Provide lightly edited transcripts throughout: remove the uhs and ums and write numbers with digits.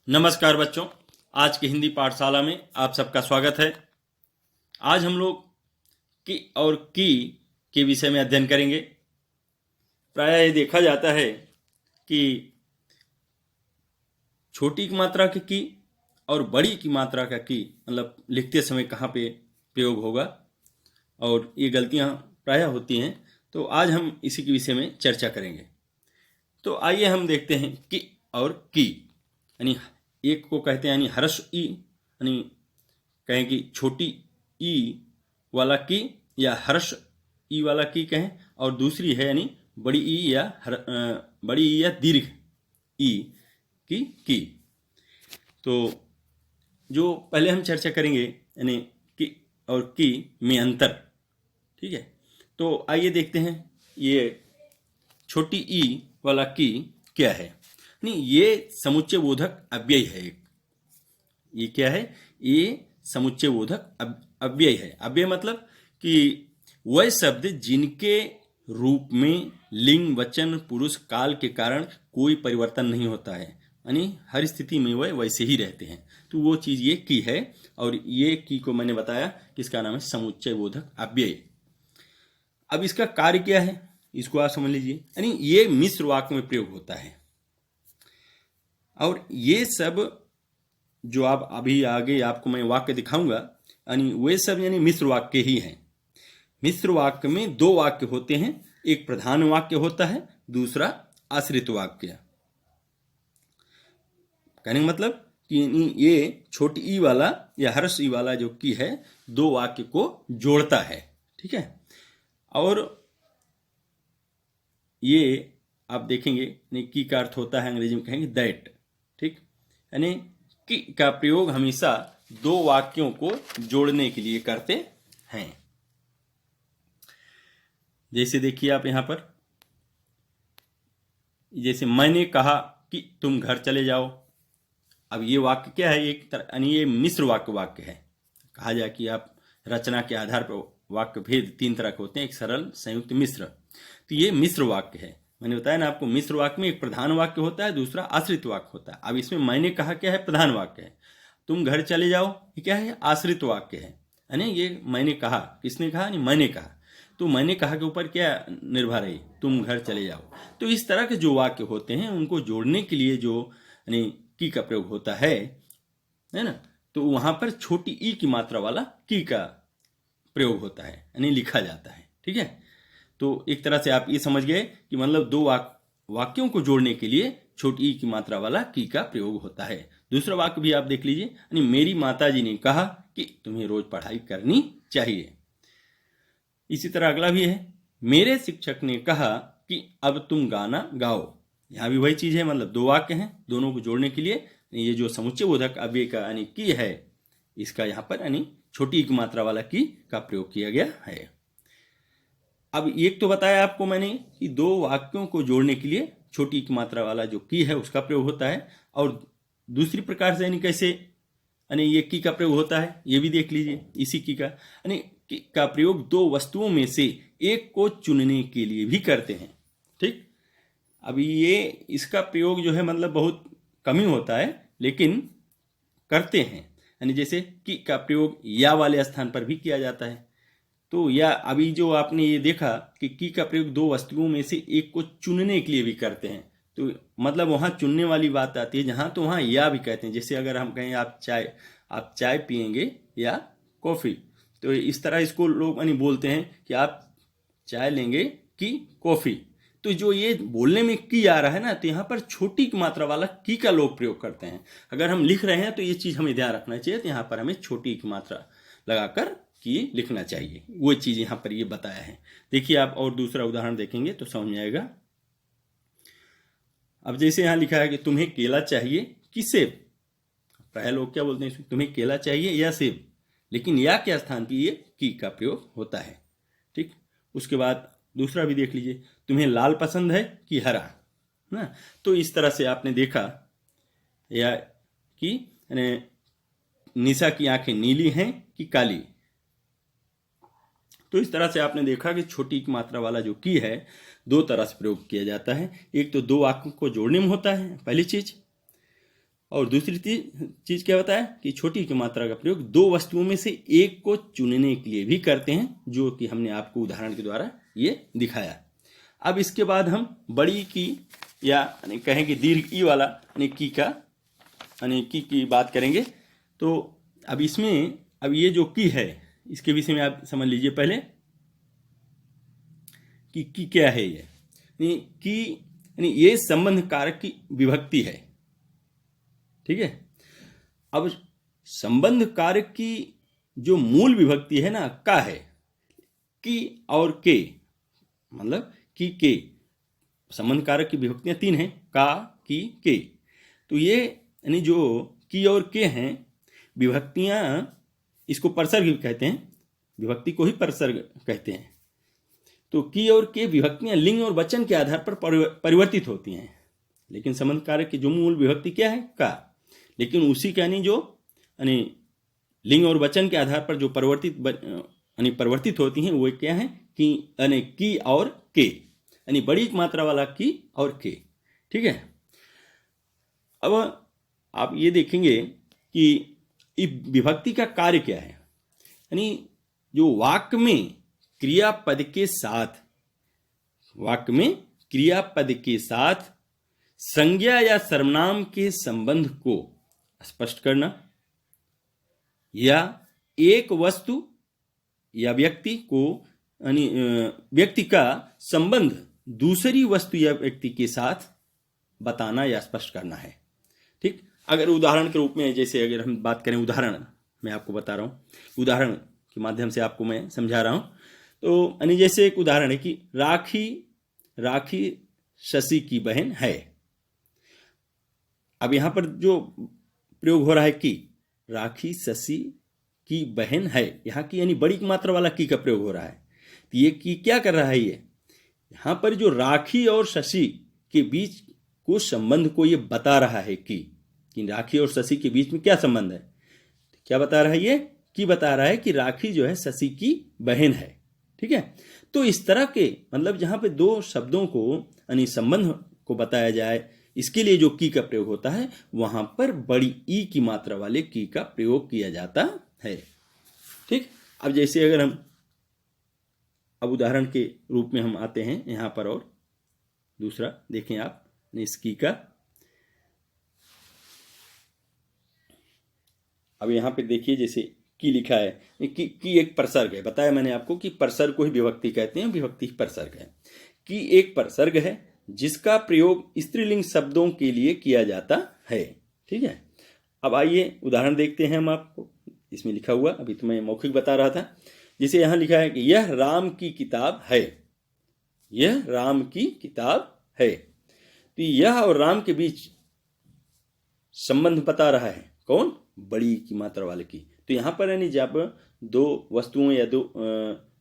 नमस्कार बच्चों, आज की हिंदी पाठशाला में आप सबका स्वागत है। आज हम लोग की और की के विषय में अध्ययन करेंगे। प्रायः ये देखा जाता है कि छोटी की मात्रा की और बड़ी की मात्रा का की मतलब लिखते समय कहाँ पे प्रयोग होगा, और ये गलतियाँ प्रायः होती हैं। तो आज हम इसी के विषय में चर्चा करेंगे। तो आइए हम देखते हैं कि और की, यानी एक को कहते हैं यानी ह्रस्व ई, यानी कहें कि छोटी ई वाला की या ह्रस्व ई वाला की कहें, और दूसरी है यानी बड़ी ई या बड़ी ई या दीर्घ ई की। तो जो पहले हम चर्चा करेंगे यानी की और की में अंतर, ठीक है। तो आइए देखते हैं ये छोटी ई वाला की क्या है। नहीं, ये समुच्चय बोधक अव्यय है एक। ये क्या है? ये समुच्चय बोधक अव्यय है। अव्यय मतलब कि वह शब्द जिनके रूप में लिंग, वचन, पुरुष, काल के कारण कोई परिवर्तन नहीं होता है, यानी हर स्थिति में वह वैसे ही रहते हैं। तो वो चीज ये की है, और ये की को मैंने बताया कि इसका नाम है समुच्चय बोधक अव्यय। अब इसका कार्य क्या है, इसको आप समझ लीजिए। यानी ये मिश्र वाक्य में प्रयोग होता है, और ये सब जो आप अभी आगे आपको मैं वाक्य दिखाऊंगा, यानी वे सब यानी मिश्र वाक्य ही हैं। मिश्र वाक्य में दो वाक्य होते हैं, एक प्रधान वाक्य होता है, दूसरा आश्रित वाक्य। कहने का मतलब कि ये छोटी ई वाला या ह्रस्व ई वाला जो की है, दो वाक्य को जोड़ता है, ठीक है। और ये आप देखेंगे की का अर्थ होता है, अंग्रेजी में कहेंगे दैट, ठीक। यानी की का प्रयोग हमेशा दो वाक्यों को जोड़ने के लिए करते हैं। जैसे देखिए आप यहां पर, जैसे मैंने कहा कि तुम घर चले जाओ। अब ये वाक्य क्या है? एक यानी ये मिश्र वाक्य है। कहा जाए कि आप रचना के आधार पर वाक्य भेद तीन तरह के होते हैं, एक सरल, संयुक्त, मिश्र। तो ये मिश्र वाक्य है। मैंने बताया ना आपको, मिश्र वाक्य में एक प्रधान वाक्य होता है, दूसरा आश्रित वाक्य होता है। अब इसमें मैंने कहा क्या है? प्रधान वाक्य है। तुम घर चले जाओ ये क्या है? आश्रित वाक्य है। यानी ये मैंने कहा, किसने कहा? नहीं, मैंने कहा। तो मैंने कहा के ऊपर क्या निर्भर है? तुम घर चले जाओ। तो इस तरह के जो वाक्य होते हैं उनको जोड़ने के लिए जो यानी की का प्रयोग होता है ना, तो वहां पर छोटी ई की मात्रा वाला की का प्रयोग होता है, यानी लिखा जाता है, ठीक है। तो एक तरह से आप ये समझ गए कि मतलब दो वाक्यों को जोड़ने के लिए छोटी ई की मात्रा वाला की का प्रयोग होता है। दूसरा वाक्य भी आप देख लीजिए, यानी मेरी माताजी ने कहा कि तुम्हें रोज पढ़ाई करनी चाहिए। इसी तरह अगला भी है, मेरे शिक्षक ने कहा कि अब तुम गाना गाओ। यहां भी वही चीज है, मतलब दो वाक्य हैं, दोनों को जोड़ने के लिए ये जो समुच्चय बोधक अव्यय का यानी की है, इसका यहाँ पर यानी छोटी की मात्रा वाला की का प्रयोग किया गया है। अब एक तो बताया आपको मैंने कि दो वाक्यों को जोड़ने के लिए छोटी की मात्रा वाला जो की है उसका प्रयोग होता है, और दूसरी प्रकार से यानी कैसे यानी ये की का प्रयोग होता है, ये भी देख लीजिए। इसी की का यानी की का प्रयोग दो वस्तुओं में से एक को चुनने के लिए भी करते हैं, ठीक। अभी ये इसका प्रयोग जो है मतलब बहुत कम ही होता है, लेकिन करते हैं। यानी जैसे की का प्रयोग या वाले स्थान पर भी किया जाता है। तो या अभी जो आपने ये देखा कि की का प्रयोग दो वस्तुओं में से एक को चुनने के लिए भी करते हैं, तो मतलब वहां चुनने वाली बात आती है जहां, तो वहां या भी कहते हैं। जैसे अगर हम कहें आप चाय पियेंगे या कॉफी, तो इस तरह इसको लोग यानी बोलते हैं कि आप चाय लेंगे कि कॉफी। तो जो ये बोलने में की आ रहा है ना, तो यहाँ पर छोटी की मात्रा वाला की का लोग प्रयोग करते हैं। अगर हम लिख रहे हैं तो ये चीज हमें ध्यान रखना चाहिए, तो यहाँ पर हमें छोटी की मात्रा लगाकर की लिखना चाहिए। वो चीज यहाँ पर ये बताया है। देखिए आप और दूसरा उदाहरण देखेंगे तो समझ में आएगा। अब जैसे यहाँ लिखा है कि तुम्हें केला चाहिए कि सेब। प्राय लोग क्या बोलते हैं, तुम्हें केला चाहिए या सेब, लेकिन या के स्थान पर ये की का प्रयोग होता है, ठीक। उसके बाद दूसरा भी देख लीजिए, तुम्हें लाल पसंद है कि हरा ना। तो इस तरह से आपने देखा, या कि निशा की आंखें नीली हैं कि काली। तो इस तरह से आपने देखा कि छोटी की मात्रा वाला जो की है दो तरह से प्रयोग किया जाता है। एक तो दो वाक्यों को जोड़ने में होता है, पहली चीज, और दूसरी चीज क्या बताया कि छोटी की मात्रा का प्रयोग दो वस्तुओं में से एक को चुनने के लिए भी करते हैं, जो कि हमने आपको उदाहरण के द्वारा ये दिखाया। अब इसके बाद हम बड़ी की या कहें कि दीर्घ ई वाला की का की बात करेंगे। तो अब इसमें अब ये जो की है इसके विषय में आप समझ लीजिए पहले कि की क्या है। ये की ये संबंध कारक की विभक्ति है, ठीक है। अब संबंध कारक की जो मूल विभक्ति है ना का है, की और के, मतलब की के। संबंध कारक की विभक्तियां तीन हैं, का की के। तो ये जो की और के हैं विभक्तियां, इसको परसर्ग भी कहते हैं, विभक्ति को ही परसर्ग कहते हैं। तो की और के विभक्तियां लिंग और वचन के आधार पर परिवर्तित होती हैं, लेकिन संबंध कारक की जो मूल विभक्ति क्या है का। लेकिन उसी का जो लिंग और वचन के आधार पर जो परिवर्तित होती हैं वो क्या है की और के, बड़ी मात्रा वाला की और के, ठीक है। अब आप ये देखेंगे कि विभक्ति का कार्य क्या है, जो वाक्य में क्रियापद के साथ संज्ञा या सर्वनाम के संबंध को स्पष्ट करना, या एक वस्तु या व्यक्ति का संबंध दूसरी वस्तु या व्यक्ति के साथ बताना या स्पष्ट करना है, ठीक। अगर उदाहरण के रूप में, जैसे अगर हम बात करें, उदाहरण मैं आपको बता रहा हूँ, उदाहरण के माध्यम से आपको मैं समझा रहा हूँ। तो जैसे एक उदाहरण है कि राखी शशि की बहन है। अब यहां पर जो प्रयोग हो रहा है कि राखी शशि की बहन है, यहाँ की बड़ी मात्रा वाला की का प्रयोग हो रहा है। तो ये की क्या कर रहा है, ये यहाँ पर जो राखी और शशि के बीच को संबंध को ये बता रहा है कि राखी और शशि के बीच में क्या संबंध है। तो क्या बता रहा है ये कि बता रहा है कि राखी जो है शशि की बहन है, ठीक है। तो इस तरह के मतलब जहां पे दो शब्दों को संबंध को बताया जाए, इसके लिए जो की का प्रयोग होता है वहां पर बड़ी ई की मात्रा वाले की का प्रयोग किया जाता है, ठीक। अब जैसे अगर हम अब उदाहरण के रूप में हम आते हैं यहां पर, और दूसरा देखें आप इस की का। अब यहां पे देखिए जैसे की लिखा है की एक परसर्ग है, बताया मैंने आपको कि परसर्ग को ही विभक्ति कहते हैं, विभक्ति ही परसर्ग है। की एक परसर्ग है जिसका प्रयोग स्त्रीलिंग शब्दों के लिए किया जाता है, ठीक है। अब आइए उदाहरण देखते हैं हम आपको, इसमें लिखा हुआ, अभी तो मैं मौखिक बता रहा था। जैसे यहां लिखा है कि यह राम की किताब है, यह राम की किताब है। तो यह और राम के बीच संबंध बता रहा है कौन, बड़ी की मात्रा वाले की। तो यहां पर जब दो वस्तुओं या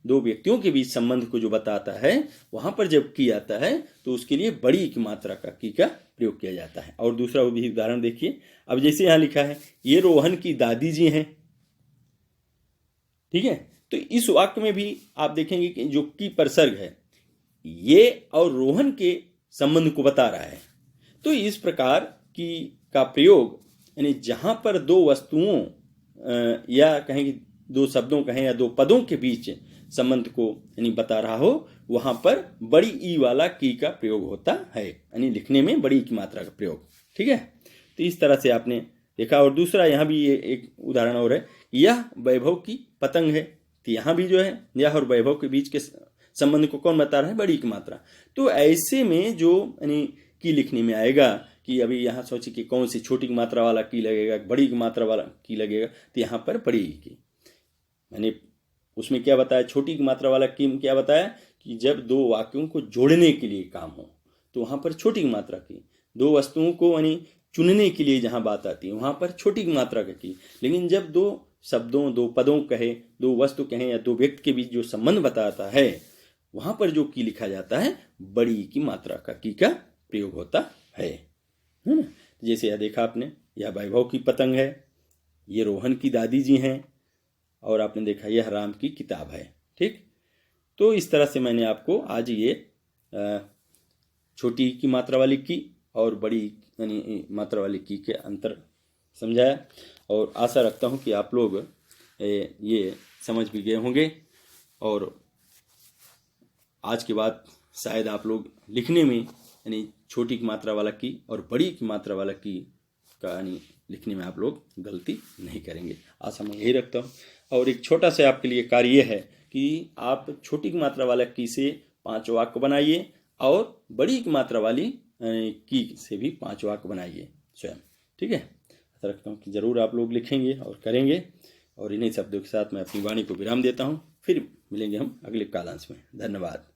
दो व्यक्तियों के बीच संबंध को जो बताता है, वहां पर जब की आता है तो उसके लिए बड़ी की मात्रा का की का प्रयोग किया जाता है। और दूसरा वो भी उदाहरण देखिए। अब जैसे यहां लिखा है ये रोहन की दादी जी हैं, ठीक है। तो इस वाक्य में भी आप देखेंगे कि जो की परसर्ग है ये और रोहन के संबंध को बता रहा है। तो इस प्रकार की का प्रयोग जहां पर दो वस्तुओं या कहें कि दो शब्दों कहें या दो पदों के बीच संबंध को बता रहा हो, वहां पर बड़ी ई वाला की का प्रयोग होता है, लिखने में बड़ी की मात्रा का प्रयोग, ठीक है। तो इस तरह से आपने देखा। और दूसरा यहाँ भी ये एक उदाहरण और है, यह वैभव की पतंग है। तो यहाँ भी जो है यह और वैभव के बीच के संबंध को कौन बता रहा है, बड़ी की मात्रा। तो ऐसे में जो की लिखने में आएगा कि अभी यहाँ सोचिए कि कौन सी छोटी की मात्रा वाला की लगेगा, बड़ी की मात्रा वाला की लगेगा। तो यहाँ पर बड़ी की उसमें क्या बताया, छोटी की मात्रा वाला की क्या बताया कि जब दो वाक्यों को जोड़ने के लिए काम हो तो वहां पर छोटी की मात्रा की, दो वस्तुओं को चुनने के लिए जहां बात आती है वहां पर छोटी की मात्रा की। लेकिन जब दो शब्दों, दो पदों कहे, दो वस्तु कहें या दो व्यक्ति के बीच जो संबंध बताता है वहां पर जो की लिखा जाता है बड़ी की मात्रा का की का प्रयोग होता है ना। जैसे यह देखा आपने, यह वैभव की पतंग है, ये रोहन की दादी जी हैं, और आपने देखा यह राम की किताब है, ठीक। तो इस तरह से मैंने आपको आज ये छोटी की मात्रा वाली की और बड़ी यानी मात्रा वाली की के अंतर समझाया। और आशा रखता हूँ कि आप लोग ये समझ भी गए होंगे और आज के बाद शायद आप लोग लिखने में यानी छोटी की मात्रा वाला की और बड़ी की मात्रा वाला की का यानी लिखने में आप लोग गलती नहीं करेंगे, आशा मैं यही रखता हूँ। और एक छोटा सा आपके लिए कार्य ये है कि आप छोटी की मात्रा वाला की से 5 वाक्य बनाइए और बड़ी की मात्रा वाली की से भी 5 वाक्य बनाइए स्वयं। ठीक है, आशा रखता हूँ कि ज़रूर आप लोग लिखेंगे और करेंगे। और इन्हीं शब्दों के साथ मैं अपनी वाणी को विराम देता हूँ। फिर मिलेंगे हम अगले कालांश में। धन्यवाद।